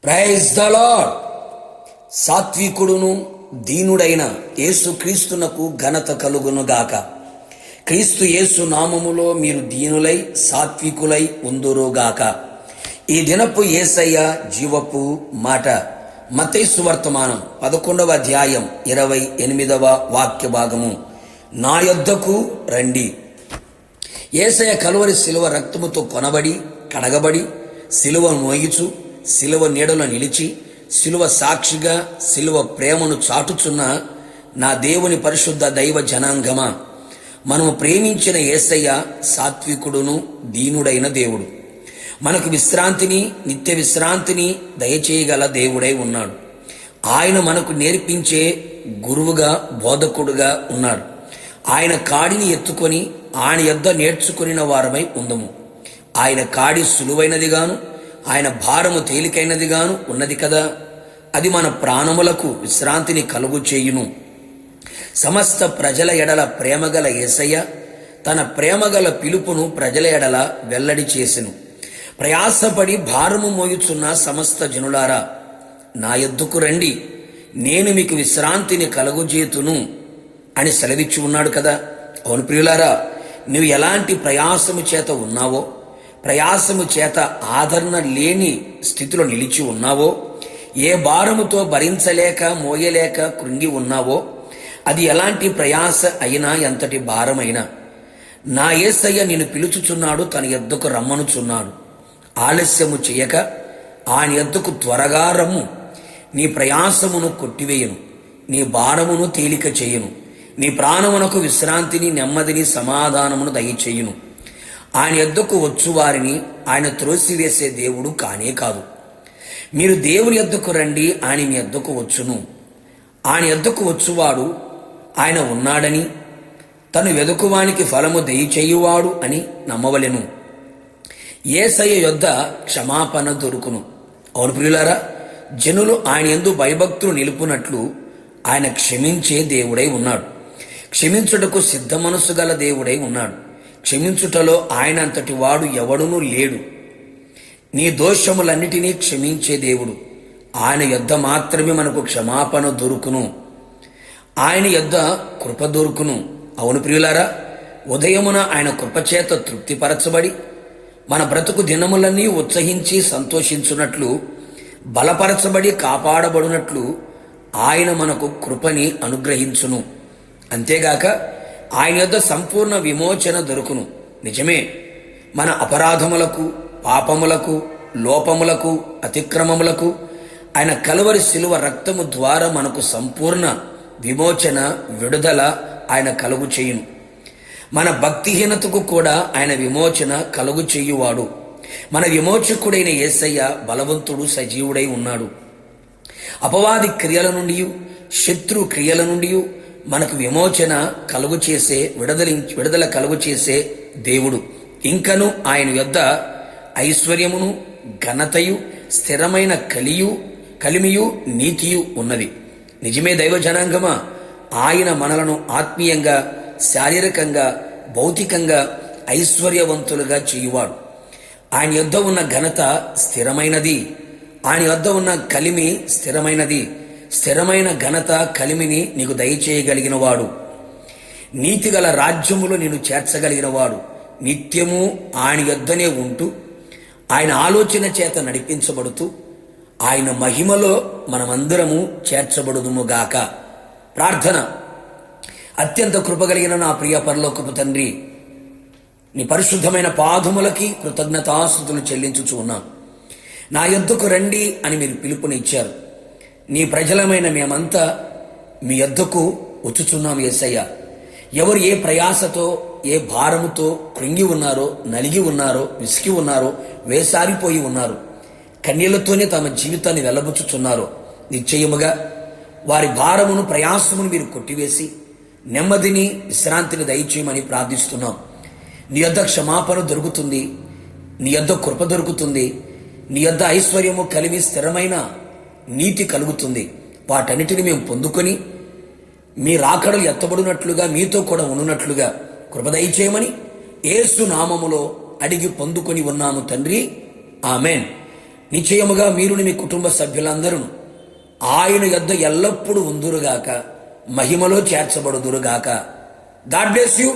Praise the lord. సాత్వికుడును దీనుడైన యేసు క్రీస్తునకు ఘనత కలుగునుగాక. క్రీస్తు యేసు నామములో మీరు దీనులై సాత్వికులై ఉందురుగాక. ఈ దినపు యేసయ్య జీవపు మాట మత్తయి సువర్తమానం 11వ అధ్యాయం 28వ వాక్య భాగము. నా యొద్దకు రండి. యేసయ్య కలువరి శిలువ రక్తముతో కొనబడి కడగబడి శిలువ మోయిచు శిలువ నీడలో నిలిచి శిలువ సాక్షిగా శిలువ ప్రేమను చాటుచున్న నా దేవుని పరిశుద్ధ దైవ జనాంగమా, మనము ప్రేమించిన యేసయ్య సాత్వికుడును దీనుడైన దేవుడు. మనకు విశ్రాంతిని, నిత్య విశ్రాంతిని దయచేయగల దేవుడై ఉన్నాడు. ఆయన మనకు నేర్పించే గురువుగా, బోధకుడుగా ఉన్నాడు. ఆయన కాడిని ఎత్తుకొని ఆయన యొద్ద నేర్చుకుని వారమై ఉందము. ఆయన కాడి సులువైనదిగాను ఆయన భారము తేలికైనదిగాను ఉన్నది కదా. అది మన ప్రాణములకు విశ్రాంతిని కలుగు చేయును. సమస్త ప్రజల ఎడల ప్రేమగల యేసయ్య తన ప్రేమగల పిలుపును ప్రజల ఎడల వెల్లడి చేసెను. ప్రయాసపడి భారము మోయుచున్న సమస్త జనులారా, నా యొద్దకు రండి, నేను మీకు విశ్రాంతిని కలుగుజేతును అని సెలవిచ్చి ఉన్నాడు కదా. అవును ప్రియులారా, నువ్వు ఎలాంటి ప్రయాసము చేత ఉన్నావో, ప్రయాసము చేత ఆదరణ లేని స్థితిలో నిలిచి ఉన్నావో, ఏ భారముతో భరించలేక మోయలేక కృంగి ఉన్నావో, అది ఎలాంటి ప్రయాస అయినా, ఎంతటి భారమైనా, నా యేసయ్య నిన్ను పిలుచుచున్నాడు, తన యొద్దకు రమ్మనుచున్నాడు. ఆలస్యము చేయక ఆయన యొద్దకు త్వరగా రమ్ము. నీ ప్రయాసమును కొట్టివేయను, నీ భారమును తేలిక చేయును, నీ ప్రాణమునకు విశ్రాంతిని, నెమ్మదిని, సమాధానమును దయచేయును. ఆయన యొద్దకు వచ్చు వారిని ఆయన త్రోసివేసే దేవుడు కానే కాదు. మీరు దేవుని యొద్దకు రండి, ఆయన మీ యొద్దకు వచ్చును. ఆయన యొద్దకు వచ్చువాడు ఆయన ఉన్నాడని, తను వెదుకువానికి ఫలము దయచేయువాడు అని నమ్మవలెను. యేసయ్య యొద్ద క్షమాపణ దొరుకును. అవును ప్రియులారా, జనులు ఆయన యందు భయభక్తులు నిలుపునట్లు ఆయన క్షమించే దేవుడై ఉన్నాడు. క్షమించుటకు సిద్ధ మనస్సు గల దేవుడై ఉన్నాడు. క్షమించుటలో ఆయన అంతటి వాడు ఎవడునూ లేడు. నీ దోషములన్నిటినీ క్షమించే దేవుడు. ఆయన యొద్ద మాత్రమే మనకు క్షమాపణ దొరుకును. ఆయన యొద్ద కృప దొరుకును. అవును ప్రియులారా, ఉదయమున ఆయన కృపచేత తృప్తిపరచబడి మన బ్రతుకు దినములన్నీ ఉత్సహించి సంతోషించున్నట్లు, బలపరచబడి కాపాడబడినట్లు ఆయన మనకు కృపని అనుగ్రహించును. అంతేగాక ఆయన యొద్ద సంపూర్ణ విమోచన దొరుకును. నిజమే, మన అపరాధములకు, పాపములకు, లోపములకు, అతిక్రమములకు ఆయన కలువరి శిలువ రక్తము ద్వారా మనకు సంపూర్ణ విమోచన, విడుదల ఆయన కలుగు చేయును. మన భక్తిహీనతకు కూడా ఆయన విమోచన కలుగు చేయువాడు. మన విమోచకుడైన యేసయ్య బలవంతుడు, సజీవుడై ఉన్నాడు. అపవాది క్రియల నుండి, శత్రు క్రియల నుండి మనకు విమోచన కలుగు చేసే, విడుదల కలుగు చేసే దేవుడు. ఇంకను ఆయన యొద్ద ఐశ్వర్యమును, ఘనతయు, స్థిరమైన కలిమియు, నీతియు ఉన్నది. నిజమే దైవ జనాంగమా, ఆయన మనలను ఆత్మీయంగా, శారీరకంగా, భౌతికంగా ఐశ్వర్యవంతులుగా చేయువాడు. ఆయన యొద్ద ఉన్న ఘనత స్థిరమైనది. ఆయన యొద్ద ఉన్న కలిమి స్థిరమైనది. స్థిరమైన ఘనత, కలిమిని నీకు దయచేయగలిగిన వాడు. నీతిగల రాజ్యములో నిన్ను చేర్చగలిగిన వాడు. నిత్యము ఆయన యొద్దనే ఉంటూ ఆయన ఆలోచన చేత నడిపించబడుతూ ఆయన మహిమలో మనమందరము చేర్చబడుదుముగాక. ప్రార్థన. అత్యంత కృపగలిగిన నా ప్రియ పరలోకపు తండ్రి, నీ పరిశుద్ధమైన పాదములకి కృతజ్ఞతాస్తుతులు చెల్లించుచు ఉన్నాను. నా యొద్దకు రండి అని మీరు పిలుపునిచ్చారు. నీ ప్రజలమైన మేమంతా మీ యొద్దకు వచ్చుచున్నాం యేసయ్య. ఎవరు ఏ ప్రయాసతో, ఏ భారముతో కృంగి ఉన్నారో, నలిగి ఉన్నారో, విసిగి ఉన్నారో, వేసారిపోయి ఉన్నారో, కన్నీళ్లతోనే తమ జీవితాన్ని వెల్లబుచ్చుచున్నారో, నిశ్చయముగా వారి భారమును, ప్రయాసమును మీరు కొట్టివేసి నెమ్మదిని, విశ్రాంతిని దయచేయమని ప్రార్థిస్తున్నాం. నీ యొద్ద క్షమాపణ దొరుకుతుంది, నీ యొద్ద కృప దొరుకుతుంది, నీ యొద్ద ఐశ్వర్యము కలిమి, స్థిరమైన నీతి కలుగుతుంది. వాటన్నిటిని మేము పొందుకొని మీ రాకడలు ఎత్తబడినట్లుగా, మీతో కూడా ఉన్నట్లుగా కృప దయచేయమని యేసు నామములో అడిగి పొందుకొని ఉన్నాము తండ్రి. ఆమెన్. నిశ్చయముగా మీరుని మీ కుటుంబ సభ్యులందరూ ఆయన యొద్ద ఎల్లప్పుడూ ఉందురుగాక, మహిమలో చేర్చబడుదురుగాక. God bless you.